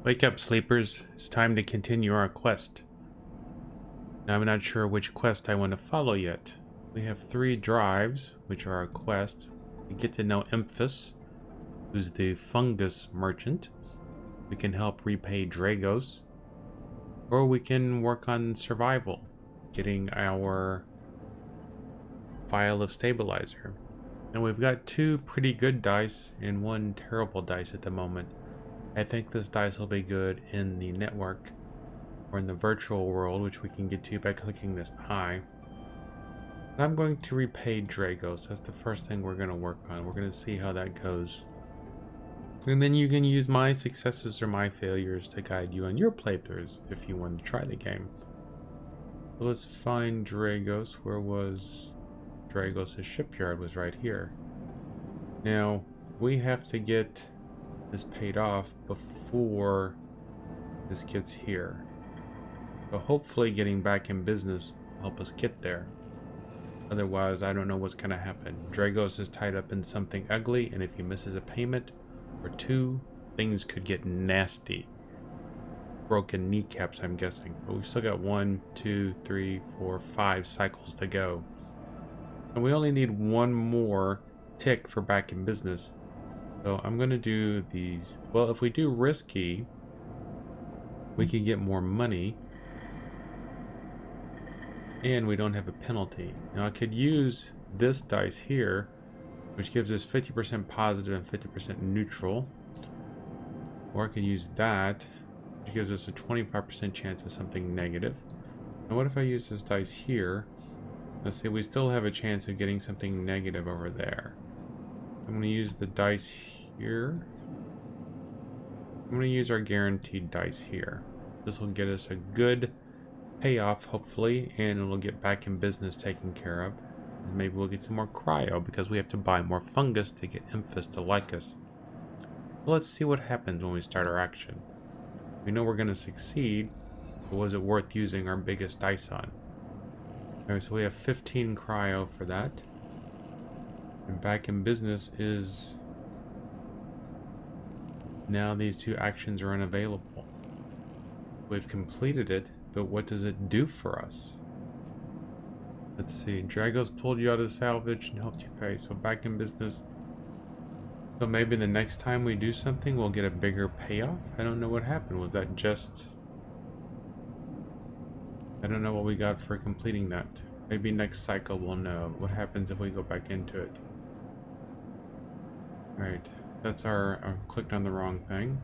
Wake up, sleepers. It's time to continue our quest. Now, I'm not sure which quest I want to follow yet. We have 3 drives, which are our quests. We get to know Emphas, who's the fungus merchant. We can help repay Dragos. Or we can work on survival, getting our vial of stabilizer. And we've got 2 pretty good dice and 1 terrible dice at the moment. I think this dice will be good in the network or in the virtual world, which we can get to by clicking this eye. And I'm going to repay Dragos. That's the first thing we're going to work on. We're going to see how that goes. And then you can use my successes or my failures to guide you on your playthroughs if you want to try the game. So let's find Dragos. Where was Dragos' shipyard? Was right here. Now, we have to get this paid off before this gets here. So hopefully getting back in business will help us get there. Otherwise, I don't know what's going to happen. Dragos is tied up in something ugly, and if he misses a payment or 2, things could get nasty. Broken kneecaps, I'm guessing. But we've still got 1, 2, 3, 4, 5 cycles to go. And we only need 1 more tick for back in business. So I'm going to do these. Well, if we do risky, we can get more money. And we don't have a penalty. Now I could use this dice here, which gives us 50% positive and 50% neutral. Or I could use that, which gives us a 25% chance of something negative. And what if I use this dice here? Let's see, we still have a chance of getting something negative over there. I'm going to use the dice here. I'm going to use our guaranteed dice here. This will get us a good payoff, hopefully, and it'll get back in business taken care of. And maybe we'll get some more cryo because we have to buy more fungus to get Emphas to like us. Well, let's see what happens when we start our action. We know we're going to succeed, but was it worth using our biggest dice on? Alright, so we have 15 cryo for that. And back in business is... now these 2 actions are unavailable. We've completed it, but what does it do for us? Let's see. Dragos pulled you out of salvage and helped you pay. So back in business. So maybe the next time we do something, we'll get a bigger payoff? I don't know what happened. Was that just... I don't know what we got for completing that. Maybe next cycle we'll know what happens if we go back into it. Alright, that's our... I clicked on the wrong thing.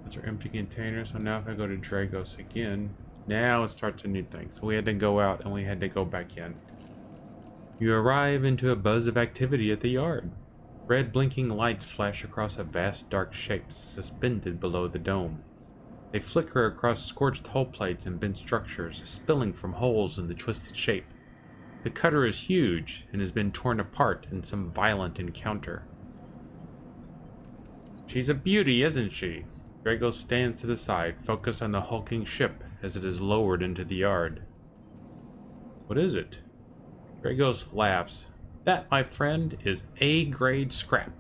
That's our empty container. So now if I go to Dragos again, now it starts a new thing. So we had to go out and we had to go back in. You arrive into a buzz of activity at the yard. Red blinking lights flash across a vast dark shape suspended below the dome. They flicker across scorched hull plates and bent structures, spilling from holes in the twisted shape. The cutter is huge and has been torn apart in some violent encounter. She's a beauty, isn't she? Dragos stands to the side, focused on the hulking ship as it is lowered into the yard. What is it? Dragos laughs. That, my friend, is A-grade scrap.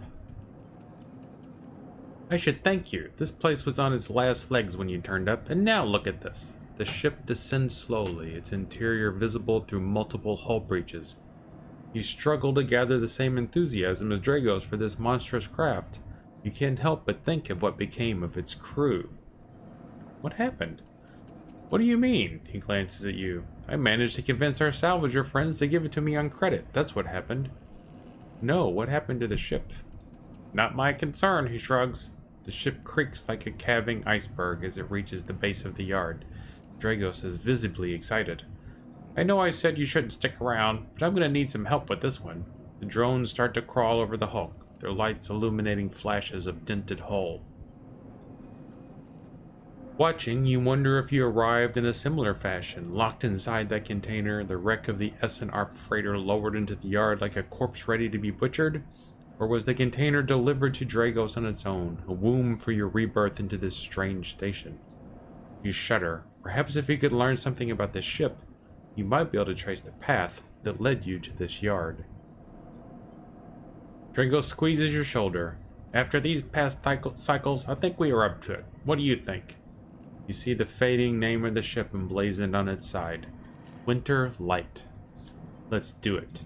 I should thank you. This place was on its last legs when you turned up, and now look at this. The ship descends slowly, its interior visible through multiple hull breaches. You struggle to gather the same enthusiasm as Dragos for this monstrous craft. You can't help but think of what became of its crew. What happened? What do you mean? He glances at you. I managed to convince our salvager friends to give it to me on credit. That's what happened. No, what happened to the ship? Not my concern, he shrugs. The ship creaks like a calving iceberg as it reaches the base of the yard. Dragos is visibly excited. I know I said you shouldn't stick around, but I'm going to need some help with this one. The drones start to crawl over the hulk, their lights illuminating flashes of dented hull. Watching, you wonder if you arrived in a similar fashion, locked inside that container, the wreck of the Essen-Arp freighter lowered into the yard like a corpse ready to be butchered? Or was the container delivered to Dragos on its own, a womb for your rebirth into this strange station? You shudder. Perhaps if you could learn something about this ship, you might be able to trace the path that led you to this yard. Dragos squeezes your shoulder. After these past cycles, I think we are up to it. What do you think? You see the fading name of the ship emblazoned on its side. Winter Light. Let's do it.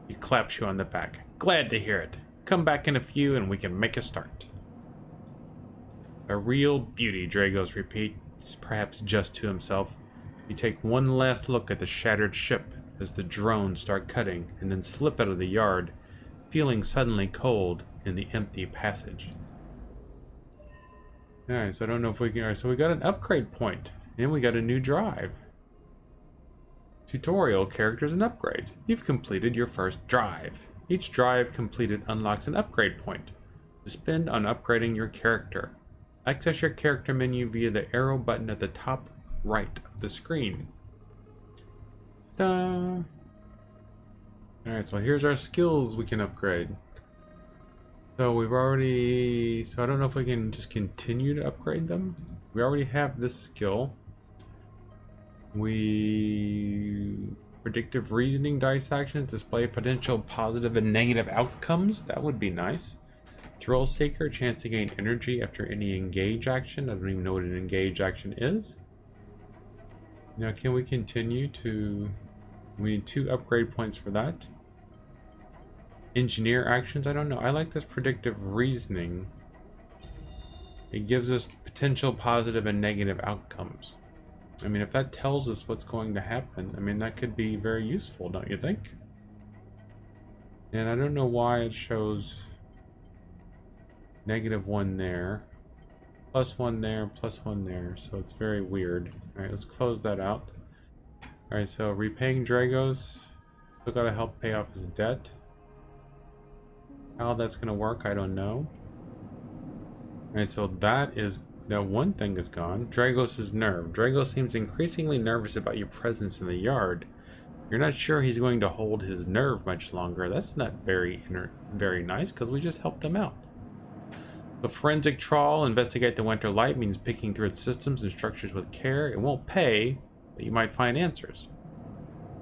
He claps you on the back. Glad to hear it. Come back in a few and we can make a start. A real beauty, Dragos repeats, perhaps just to himself. You take one last look at the shattered ship as the drones start cutting and then slip out of the yard, feeling suddenly cold in the empty passage. Alright, so I don't know if we can... Alright, so we got an upgrade point, and we got a new drive. Tutorial characters and upgrade. You've completed your first drive. Each drive completed unlocks an upgrade point to spend on upgrading your character. Access your character menu via the arrow button at the top right of the screen. Ta-da! Alright, so here's our skills we can upgrade. So we've already... So I don't know if we can just continue to upgrade them. We already have this skill. Predictive reasoning dice actions display potential positive and negative outcomes. That would be nice. Thrill Seeker, chance to gain energy after any engage action. I don't even know what an engage action is. Now, can we continue to... We need 2 upgrade points for that. Engineer actions, I don't know. I like this predictive reasoning. It gives us potential positive and negative outcomes. I mean, if that tells us what's going to happen, I mean, that could be very useful, don't you think? And I don't know why it shows -1 there, +1 there, +1 there, so it's very weird. Alright, let's close that out. Alright, so repaying Dragos. Still gotta help pay off his debt. How that's gonna work, I don't know. Alright, so that one thing is gone. Dragos' nerve. Dragos seems increasingly nervous about your presence in the yard. You're not sure he's going to hold his nerve much longer. That's not very nice, because we just helped him out. The forensic trawl, investigate the Winter Light, means picking through its systems and structures with care. It won't pay, but you might find answers.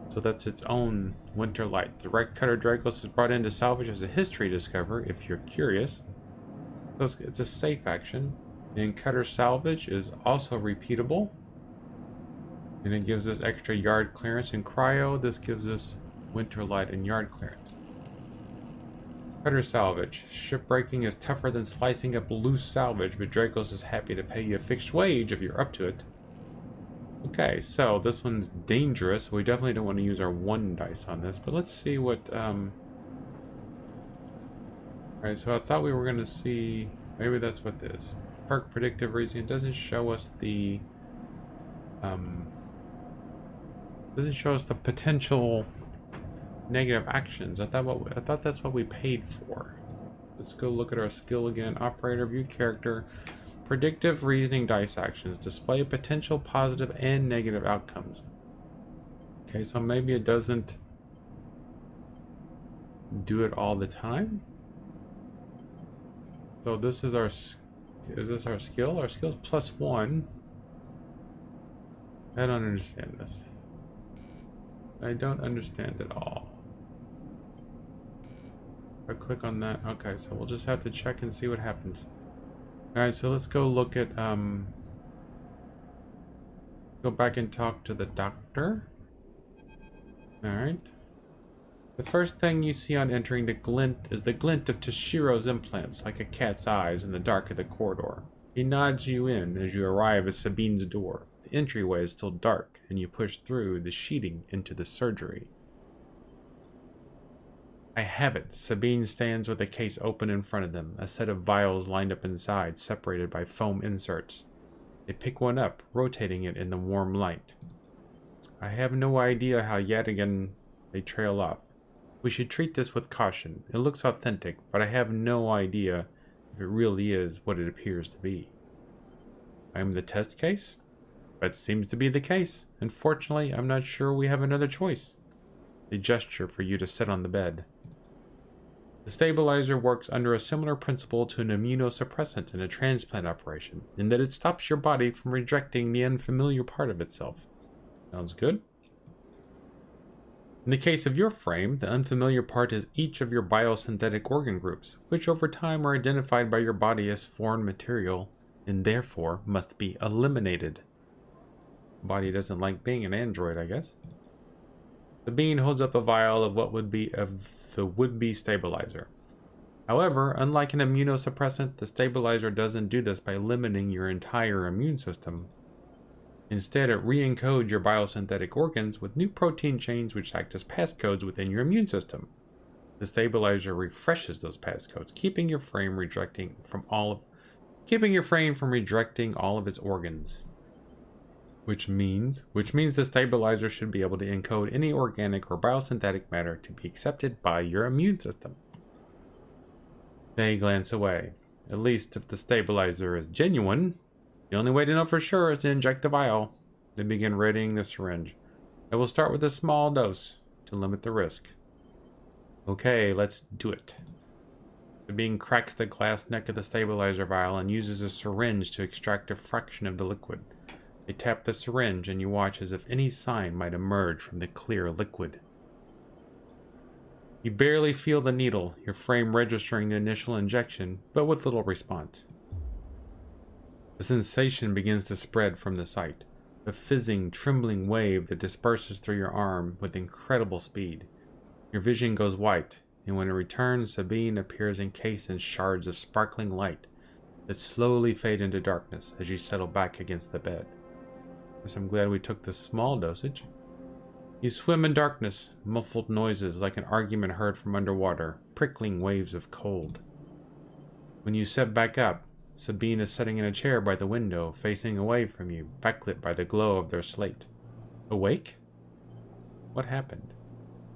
So that's its own Winter Light. The Wreck Cutter Dragos is brought in to salvage as a history discover, if you're curious. So it's a safe action. And Cutter Salvage is also repeatable. And it gives us extra yard clearance. In Cryo, this gives us Winter Light and yard clearance. Cutter Salvage. Shipbreaking is tougher than slicing up loose salvage, but Dragos is happy to pay you a fixed wage if you're up to it. Okay, so this one's dangerous. We definitely don't want to use our 1 dice on this, but let's see what... Alright, so I thought we were going to see... Maybe that's what this. Perk Predictive Reasoning doesn't show us the... doesn't show us the potential negative actions. I thought that's what we paid for. Let's go look at our skill again. Operator, view character. Predictive reasoning dice actions display potential positive and negative outcomes. Okay, so maybe it doesn't do it all the time. So this is our... Is this our skill? Our skill's +1. I don't understand this. I don't understand at all. If I click on that, okay, so we'll just have to check and see what happens. Alright, so let's go look at, go back and talk to the doctor. Alright. The first thing you see on entering the glint is the glint of Toshiro's implants, like a cat's eyes in the dark of the corridor. He nods you in as you arrive at Sabine's door. The entryway is still dark, and you push through the sheeting into the surgery. I have it. Sabine stands with a case open in front of them, a set of vials lined up inside, separated by foam inserts. They pick one up, rotating it in the warm light. I have no idea how yet again they trail off. We should treat this with caution. It looks authentic, but I have no idea if it really is what it appears to be. I am the test case? That seems to be the case. Unfortunately, I'm not sure we have another choice. They gesture for you to sit on the bed. The stabilizer works under a similar principle to an immunosuppressant in a transplant operation, in that it stops your body from rejecting the unfamiliar part of itself. Sounds good? In the case of your frame, the unfamiliar part is each of your biosynthetic organ groups, which over time are identified by your body as foreign material and therefore must be eliminated. Body doesn't like being an android, I guess. Sabine holds up a vial of what would be of the would-be stabilizer. However, unlike an immunosuppressant, the stabilizer doesn't do this by limiting your entire immune system. Instead, it re-encodes your biosynthetic organs with new protein chains which act as passcodes within your immune system. The stabilizer refreshes those passcodes, keeping your frame from rejecting all of its organs. Which means the stabilizer should be able to encode any organic or biosynthetic matter to be accepted by your immune system. They glance away. At least if the stabilizer is genuine. The only way to know for sure is to inject the vial. They begin readying the syringe. I will start with a small dose to limit the risk. Okay, let's do it. Sabine cracks the glass neck of the stabilizer vial and uses a syringe to extract a fraction of the liquid. They tap the syringe and you watch as if any sign might emerge from the clear liquid. You barely feel the needle, your frame registering the initial injection, but with little response. The sensation begins to spread from the site, a fizzing, trembling wave that disperses through your arm with incredible speed. Your vision goes white, and when it returns, Sabine appears encased in shards of sparkling light that slowly fade into darkness as you settle back against the bed. Guess I'm glad we took this small dosage. You swim in darkness, muffled noises like an argument heard from underwater, prickling waves of cold. When you sit back up, Sabine is sitting in a chair by the window, facing away from you, backlit by the glow of their slate. Awake? What happened?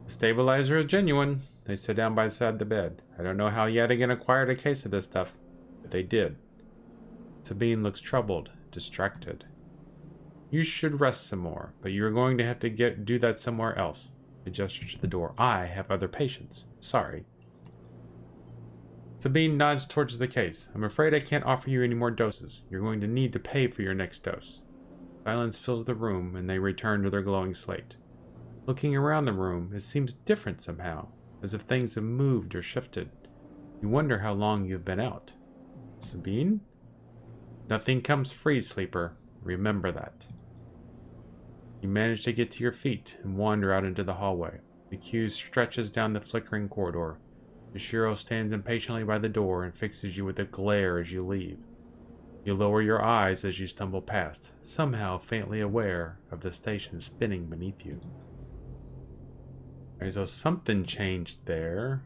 The stabilizer is genuine. They sit down beside the bed. I don't know how Yadigan acquired a case of this stuff, but they did. Sabine looks troubled, distracted. You should rest some more, but you are going to have to do that somewhere else. I gesture to the door. I have other patients. Sorry. Sabine nods towards the case. I'm afraid I can't offer you any more doses. You're going to need to pay for your next dose. Silence fills the room, and they return to their glowing slate. Looking around the room, it seems different somehow, as if things have moved or shifted. You wonder how long you've been out. Sabine? Nothing comes free, sleeper. Remember that. You manage to get to your feet and wander out into the hallway. The queue stretches down the flickering corridor. Yoshiro stands impatiently by the door and fixes you with a glare as you leave. You lower your eyes as you stumble past, somehow faintly aware of the station spinning beneath you. Alright, so something changed there.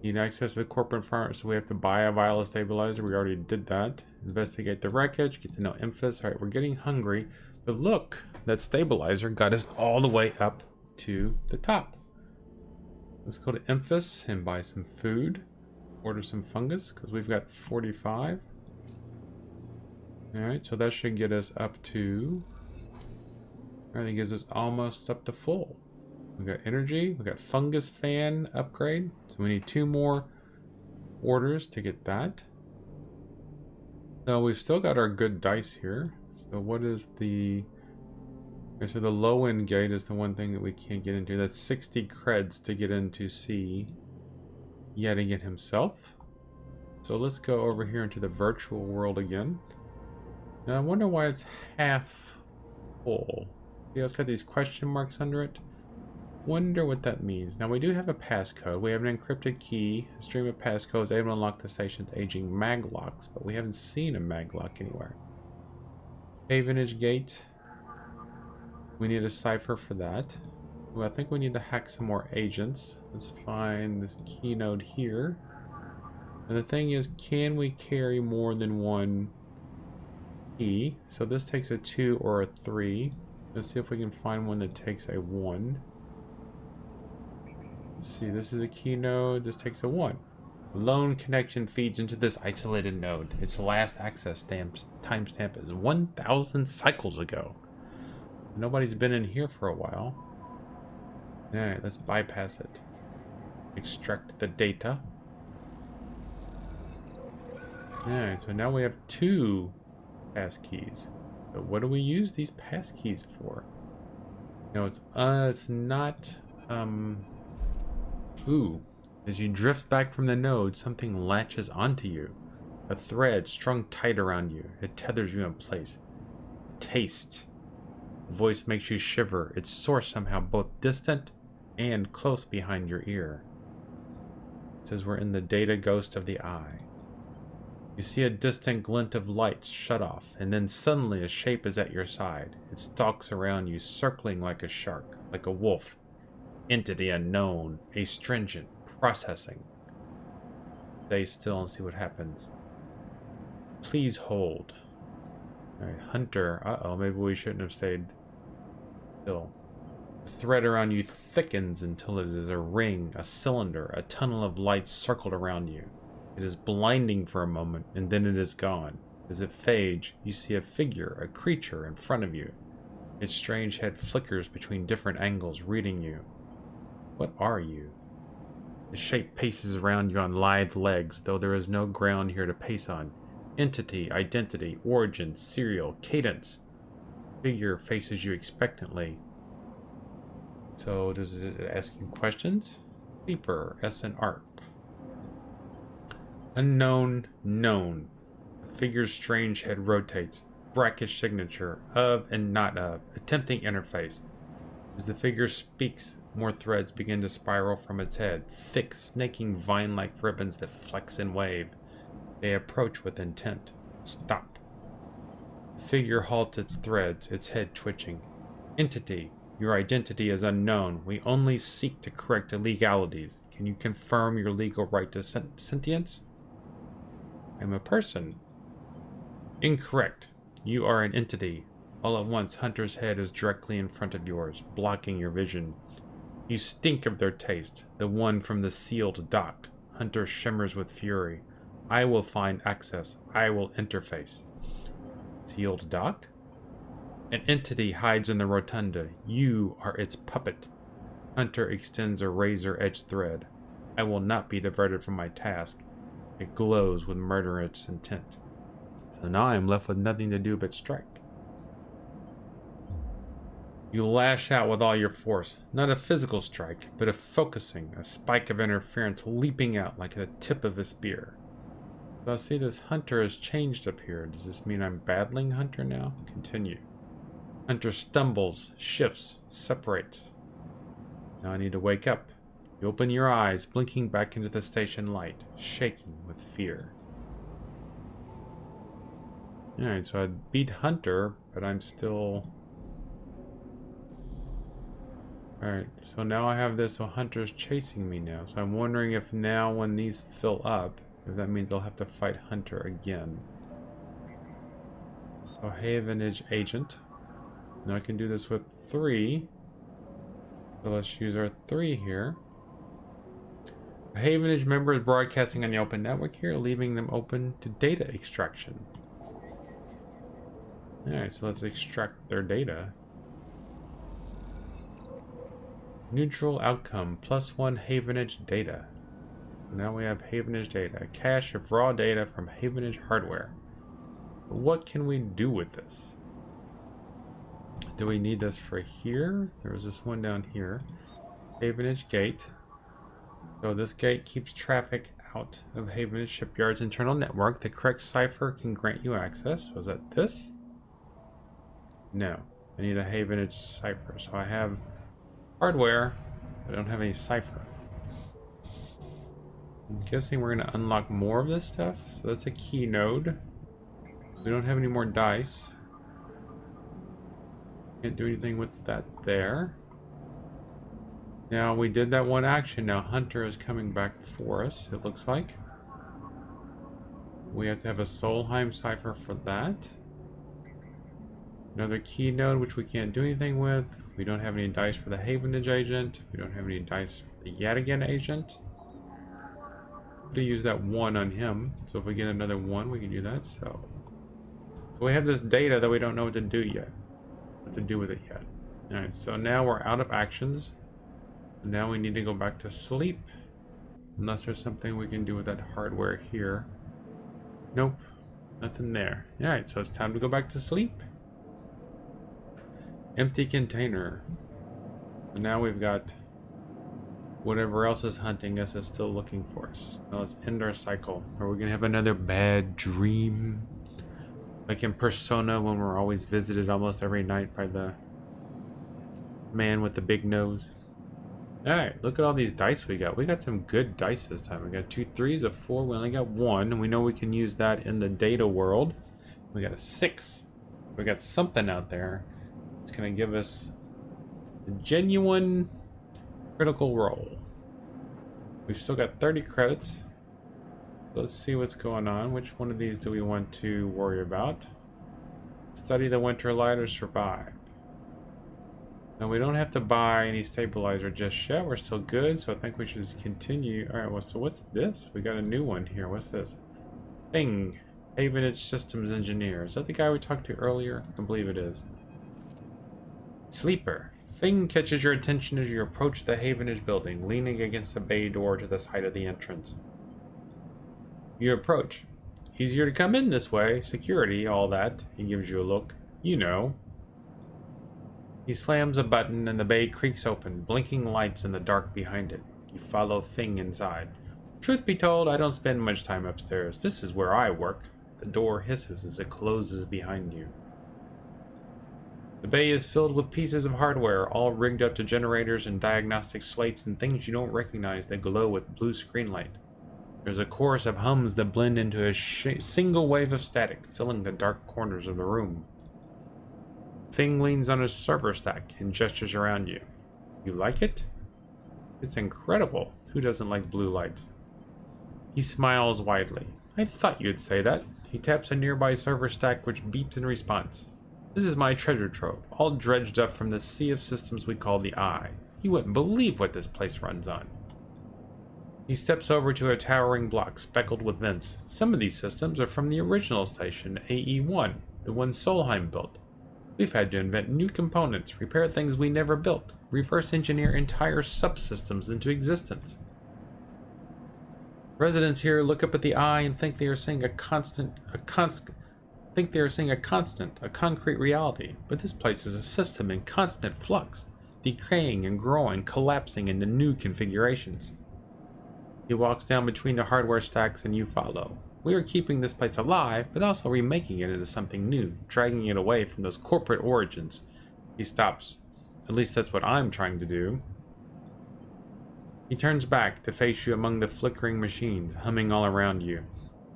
Need access to the corporate farm, so we have to buy a vial of stabilizer. We already did that. Investigate the wreckage, get to know Emphas. Alright, we're getting hungry. But look, that stabilizer got us all the way up to the top. Let's go to Emphas and buy some food. Order some fungus, because we've got 45. Alright, so that should get us up to... I think it gives us almost up to full. We got energy, we got fungus fan upgrade. So we need 2 more orders to get that. So we've still got our good dice here. So what is the... Okay, so the low end gate is the one thing that we can't get into. That's 60 creds to get in to see Yadigan himself. So let's go over here into the virtual world again. Now I wonder why it's half full. See how it's got these question marks under it? Wonder what that means. Now we do have a passcode. We have an encrypted key. A stream of passcodes able to unlock the station's aging maglocks, but we haven't seen a maglock anywhere. Havenage gate. We need a cipher for that. Well, I think we need to hack some more agents. Let's find this keynode here. And the thing is, can we carry more than one key? So this takes a 2 or a 3. Let's see if we can find one that takes a 1. Let's see, this is a keynode. This takes a 1. Lone connection feeds into this isolated node. Its last access timestamp is 1,000 cycles ago. Nobody's been in here for a while. Alright, let's bypass it. Extract the data. Alright, so now we have 2 passkeys. But what do we use these passkeys for? No, it's not, ooh. As you drift back from the node, something latches onto you. A thread strung tight around you. It tethers you in place. Taste. The voice makes you shiver. Its source somehow both distant and close behind your ear. It says we're in the data ghost of the eye. You see a distant glint of light shut off, and then suddenly a shape is at your side. It stalks around you, circling like a shark, like a wolf. Entity unknown, astringent, processing. Stay still and see what happens. Please hold. Alright, Hunter. Uh-oh, maybe we shouldn't have stayed still. The thread around you thickens until it is a ring, a cylinder, a tunnel of light circled around you. It is blinding for a moment, and then it is gone. As it fades, you see a figure, a creature in front of you. Its strange head flickers between different angles, reading you. What are you? The shape paces around you on lithe legs, though there is no ground here to pace on. Entity, identity, origin, serial, cadence. Figure faces you expectantly. So does it ask you questions? Sleeper, SN ARP. Unknown, known. The figure's strange head rotates. Brackish signature, of and not of. Attempting interface. As the figure speaks, more threads begin to spiral from its head. Thick, snaking vine-like ribbons that flex and wave. They approach with intent. Stop. The figure halts its threads, its head twitching. Entity. Your identity is unknown. We only seek to correct illegalities. Can you confirm your legal right to sentience? I'm a person. Incorrect. You are an entity. All at once, Hunter's head is directly in front of yours, blocking your vision. You stink of their taste, the one from the sealed dock. Hunter shimmers with fury. I will find access. I will interface. Sealed dock? An entity hides in the rotunda. You are its puppet. Hunter extends a razor-edged thread. I will not be diverted from my task. It glows with murderous intent. So now I am left with nothing to do but strike. You lash out with all your force. Not a physical strike, but a focusing, a spike of interference leaping out like the tip of a spear. So I see this Hunter has changed up here. Does this mean I'm battling Hunter now? Continue. Hunter stumbles, shifts, separates. Now I need to wake up. You open your eyes, blinking back into the station light, shaking with fear. Alright, so I beat Hunter, but I'm still... Alright, so now I have this, so Hunter's chasing me now. So I'm wondering if now when these fill up, if that means I'll have to fight Hunter again. So Havenage Agent. Now I can do this with 3. So let's use our 3 here. A Havenage member is broadcasting on the open network here, leaving them open to data extraction. Alright, so let's extract their data. Neutral outcome, +1 Havenage data. Now we have Havenage data, a cache of raw data from Havenage hardware. What can we do with this? Do we need this for here? There was this one down here. Havenage gate. So this gate keeps traffic out of Havenage Shipyard's internal network. The correct cipher can grant you access. Was that this? No. I need a Havenage cipher. So I have hardware, but I don't have any cipher. I'm guessing we're going to unlock more of this stuff. So that's a key node. We don't have any more dice. Can't do anything with that there. Now we did that one action. Now Hunter is coming back for us, it looks like. We have to have a Solheim cipher for that. Another key node which we can't do anything with. We don't have any dice for the Havenage agent. We don't have any dice for the Yadigan agent. To use that 1 on him. So if we get another 1, we can do that. So we have this data that we don't know what to do yet. What to do with it yet. Alright, so now we're out of actions. Now we need to go back to sleep. Unless there's something we can do with that hardware here. Nope. Nothing there. Alright, so it's time to go back to sleep. Empty container. And now we've got whatever else is hunting us is still looking for us. Now let's end our cycle. Are we gonna have another bad dream? Like in Persona, when we're always visited almost every night by the man with the big nose. Alright, look at all these dice we got. We got some good dice this time. We got 2 3s, a 4, we only got 1. And we know we can use that in the data world. We got a 6. We got something out there. It's gonna give us a genuine critical roll. We've still got 30 credits. Let's see what's going on. Which one of these do we want to worry about? Study the winter light or survive. Now we don't have to buy any stabilizer just yet. We're still good, so I think we should just continue. Alright, well, so what's this? We got a new one here. What's this? Thing. Havenage Systems Engineer. Is that the guy we talked to earlier? I believe it is. Sleeper. Thing catches your attention as you approach the Havenage building, leaning against the bay door to the side of the entrance. You approach. Easier to come in this way. Security, all that. He gives you a look. You know. He slams a button and the bay creaks open, blinking lights in the dark behind it. You follow Thing inside. Truth be told, I don't spend much time upstairs. This is where I work. The door hisses as it closes behind you. The bay is filled with pieces of hardware, all rigged up to generators and diagnostic slates and things you don't recognize that glow with blue screen light. There's a chorus of hums that blend into a single wave of static, filling the dark corners of the room. Thing leans on his server stack and gestures around you. You like it? It's incredible. Who doesn't like blue lights? He smiles widely. I thought you'd say that. He taps a nearby server stack which beeps in response. This is my treasure trove, all dredged up from the sea of systems we call the Eye. You wouldn't believe what this place runs on. He steps over to a towering block speckled with vents. Some of these systems are from the original station, AE-1, the one Solheim built. We've had to invent new components, repair things we never built, reverse engineer entire subsystems into existence. Residents here look up at the Eye and think they are seeing a concrete reality, but this place is a system in constant flux, decaying and growing, collapsing into new configurations. He walks down between the hardware stacks and you follow. We are keeping this place alive, but also remaking it into something new, dragging it away from those corporate origins. He stops. At least that's what I'm trying to do. He turns back to face you among the flickering machines, humming all around you.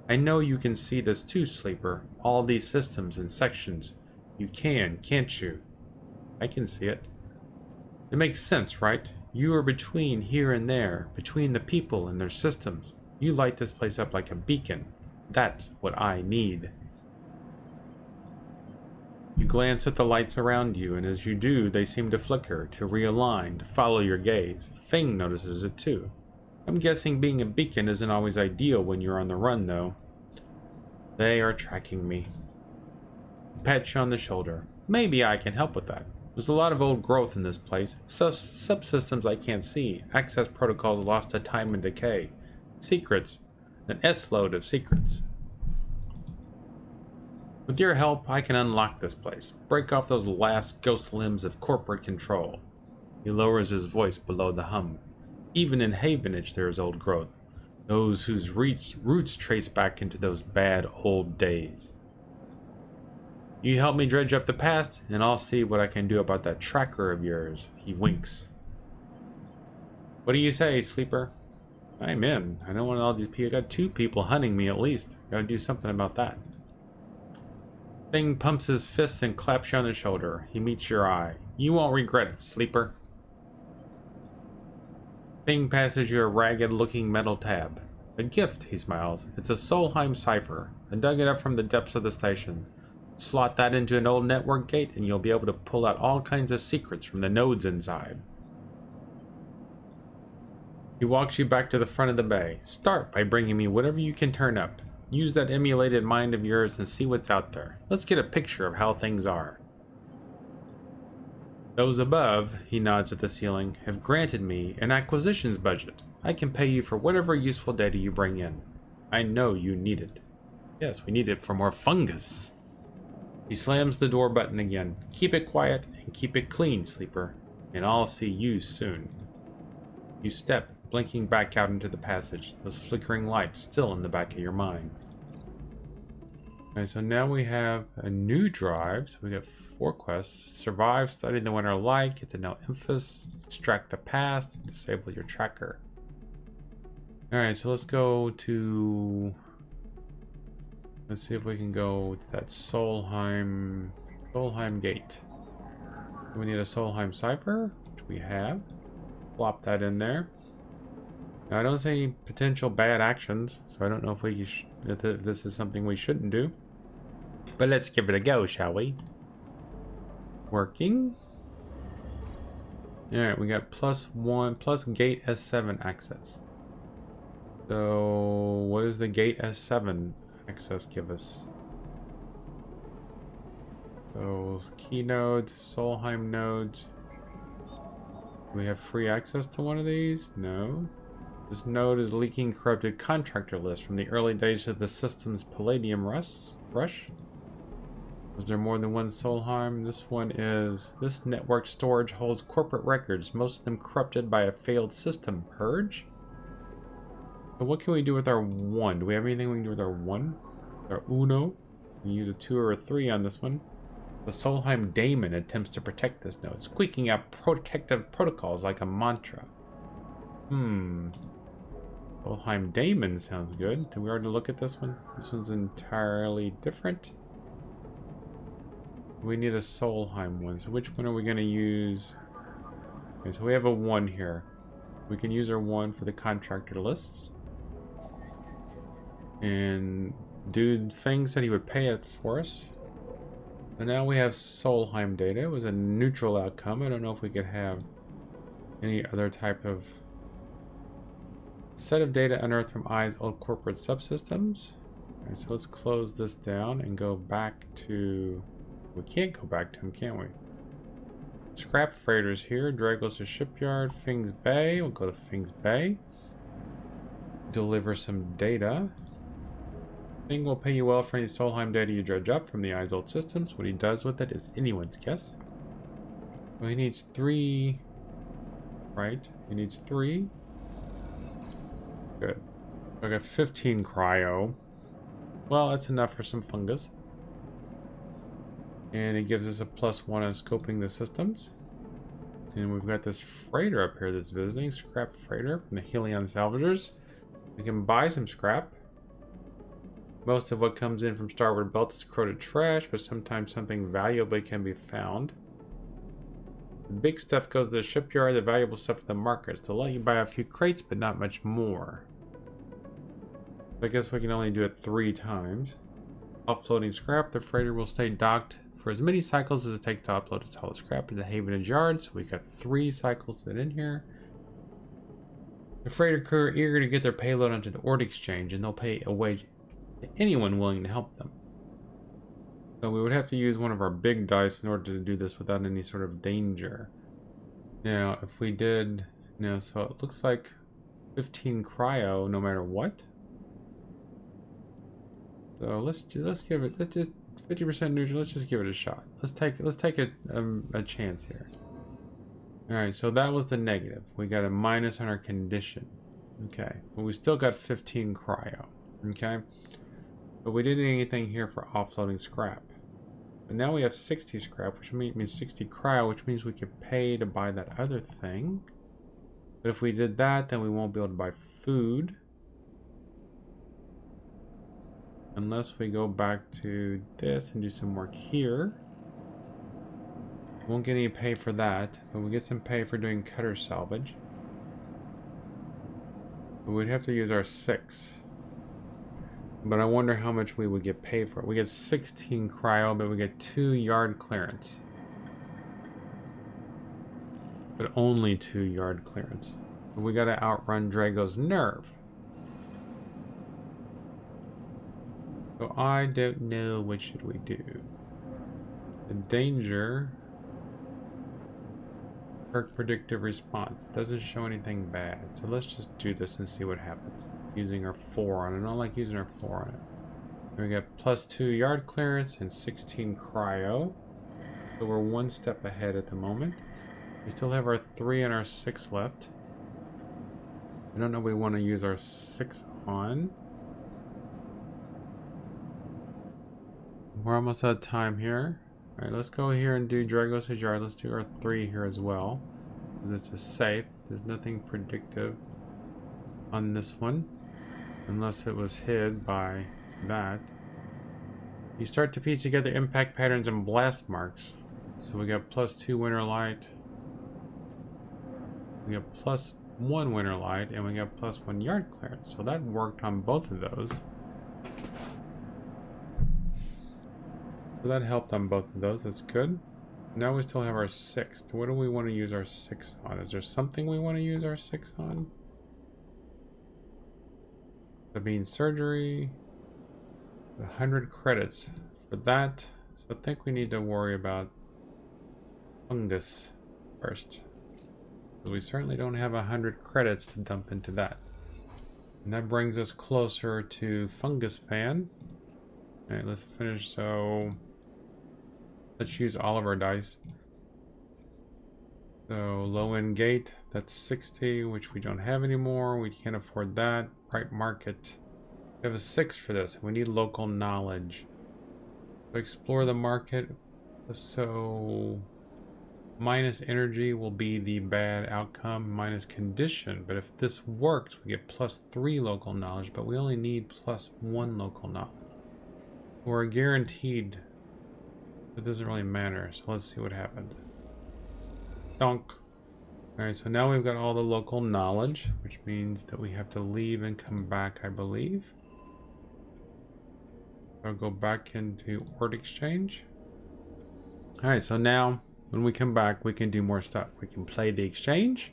I know you can see this too, Sleeper. All these systems and sections. You can, can't you? I can see it. It makes sense, right? You are between here and there, between the people and their systems. You light this place up like a beacon. That's what I need. You glance at the lights around you, and as you do, they seem to flicker, to realign, to follow your gaze. Thing notices it too. I'm guessing being a beacon isn't always ideal when you're on the run, though. They are tracking me. He pats you on the shoulder. Maybe I can help with that. There's a lot of old growth in this place. Subsystems I can't see. Access protocols lost to time and decay. Secrets. An S-load of secrets. With your help, I can unlock this place. Break off those last ghost limbs of corporate control. He lowers his voice below the hum. Even in Havenage there is old growth. Those whose roots trace back into those bad old days. You help me dredge up the past, and I'll see what I can do about that tracker of yours. He winks. What do you say, Sleeper? I'm in. I don't want all these people. I got 2 people hunting me at least. Gotta do something about that. Thing pumps his fists and claps you on the shoulder. He meets your eye. You won't regret it, Sleeper. Thing passes you a ragged-looking metal tab. A gift, he smiles. It's a Solheim cipher. I dug it up from the depths of the station. Slot that into an old network gate and you'll be able to pull out all kinds of secrets from the nodes inside. He walks you back to the front of the bay. Start by bringing me whatever you can turn up. Use that emulated mind of yours and see what's out there. Let's get a picture of how things are. Those above, he nods at the ceiling, have granted me an acquisitions budget. I can pay you for whatever useful data you bring in. I know you need it. Yes, we need it for more fungus. He slams the door button again. Keep it quiet and keep it clean, Sleeper. And I'll see you soon. You step, blinking back out into the passage, those flickering lights still in the back of your mind. Okay, so now we have a new drive. So we got 4 quests. Survive, study the winter light, get to know Emphas, extract the past, and disable your tracker. Alright, so let's go to... Let's see if we can go to that Solheim gate. We need a Solheim cipher, which we have. Plop that in there. Now, I don't see any potential bad actions, so I don't know if if this is something we shouldn't do. But let's give it a go, shall we? Working. Alright, we got +1 plus gate S7 access. So, what does the gate S7 access give us? So, key nodes, Solheim nodes. Do we have free access to one of these? No. This node is leaking corrupted contractor list from the early days of the system's Palladium rush. Is there more than one Solheim? This network storage holds corporate records, most of them corrupted by a failed system purge. So what can we do with our 1? Do we have anything we can do with our 1? Our Uno? We use a 2 or a 3 on this one. The Solheim Daemon attempts to protect this node, squeaking out protective protocols like a mantra. Solheim Daemon sounds good. Did we already look at this one? This one's entirely different. We need a Solheim one. So which one are we going to use? Okay, so we have a 1 here. We can use our 1 for the contractor lists. And dude Feng said he would pay it for us. And now we have Solheim data. It was a neutral outcome. I don't know if we could have any other type of set of data unearthed from I's old corporate subsystems. Okay, so let's close this down and go back to... We can't go back to him, can we? Scrap freighters here. Dragos to shipyard. Fing's Bay. We'll go to Fing's Bay. Deliver some data. Fing will pay you well for any Solheim data you dredge up from the I's old systems. What he does with it is anyone's guess. Well, he needs 3. Right? He needs 3. Good. I got 15 cryo. Well, that's enough for some fungus. And it gives us a +1 on scoping the systems. And we've got this freighter up here that's visiting. Scrap freighter from the Helion Salvagers. We can buy some scrap. Most of what comes in from Starboard Belt is corroded trash, but sometimes something valuable can be found. The big stuff goes to the shipyard, the valuable stuff to the markets. They'll let you buy a few crates, but not much more. I guess we can only do it 3 times. Offloading scrap, the freighter will stay docked for as many cycles as it takes to upload its hauled scrap into Havenage Yard. So we got 3 cycles that in here. The freighter crew are eager to get their payload onto the Ord Exchange, and they'll pay a wage to anyone willing to help them. So we would have to use one of our big dice in order to do this without any sort of danger. Now, if we did, so it looks like 15 cryo no matter what. So let's just 50% neutral. Let's just give it a shot. Let's take a chance here. All right, so that was the negative. We got a minus on our condition. Okay, but we still got 15 cryo. Okay, but we didn't do anything here for offloading scrap. But now we have 60 scrap, which means 60 cryo, which means we could pay to buy that other thing. But if we did that, then we won't be able to buy food. Unless we go back to this and do some work here. Won't get any pay for that, but we get some pay for doing cutter salvage. But we'd have to use our 6. But I wonder how much we would get paid for it. We get 16 cryo, but we get 2 yard clearance. But only 2 yard clearance. But we gotta outrun Drago's nerve. So I don't know, what should we do? The danger. Perk predictive response. Doesn't show anything bad. So let's just do this and see what happens. Using our 4 on it. I don't like using our 4 on it. We got +2 yard clearance and 16 cryo. So we're 1 step ahead at the moment. We still have our 3 and our 6 left. I don't know if we want to use our 6 on. We're almost out of time here. Alright, let's go here and do Dragos Ajar. Let's do our 3 here as well. Because it's a safe. There's nothing predictive on this one. Unless it was hid by that. You start to piece together impact patterns and blast marks. So we got +2 winter light. We got +1 winter light, and we got +1 yard clearance. So that worked on both of those. So that helped on both of those. That's good. Now we still have our 6th. What do we want to use our 6 on? Is there something we want to use our 6 on? Sabine surgery. 100 credits for that. So I think we need to worry about fungus first. So we certainly don't have 100 credits to dump into that. And that brings us closer to Fungus Fan. Alright, let's finish. So let's use all of our dice. So low end gate, that's 60, which we don't have anymore. We can't afford that. Bright market. We have a 6 for this. We need local knowledge. So explore the market. So minus energy will be the bad outcome, minus condition. But if this works, we get +3 local knowledge, but we only need +1 local knowledge. We're guaranteed. It doesn't really matter. So let's see what happened. Donk. Alright, so now we've got all the local knowledge, which means that we have to leave and come back, I believe. I'll go back into Ord Exchange. Alright, so now when we come back, we can do more stuff. We can play the exchange.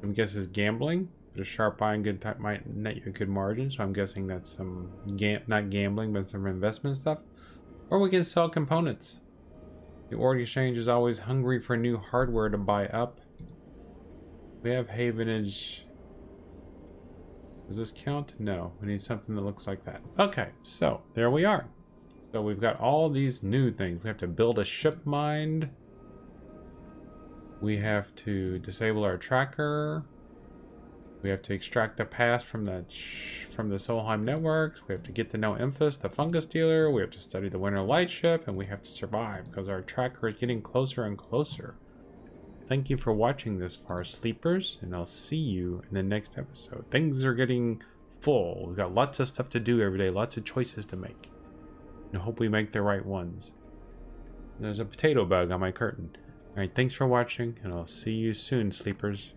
I guess it's gambling. But a sharp eye and good type might net you a good margin. So I'm guessing that's some not gambling, but some investment stuff. Or we can sell components. The Ord Exchange is always hungry for new hardware to buy up. We have Havenage. Does this count? No. We need something that looks like that. Okay, so there we are. So we've got all these new things. We have to build a ship mind. We have to disable our tracker. We have to extract the past from the Solheim networks. We have to get to know Emphas, the fungus dealer. We have to study the Winter Light ship, and we have to survive because our tracker is getting closer and closer. Thank you for watching this far, sleepers, and I'll see you in the next episode. Things are getting full. We've got lots of stuff to do every day, lots of choices to make. And I hope we make the right ones. There's a potato bug on my curtain. Alright, thanks for watching, and I'll see you soon, sleepers.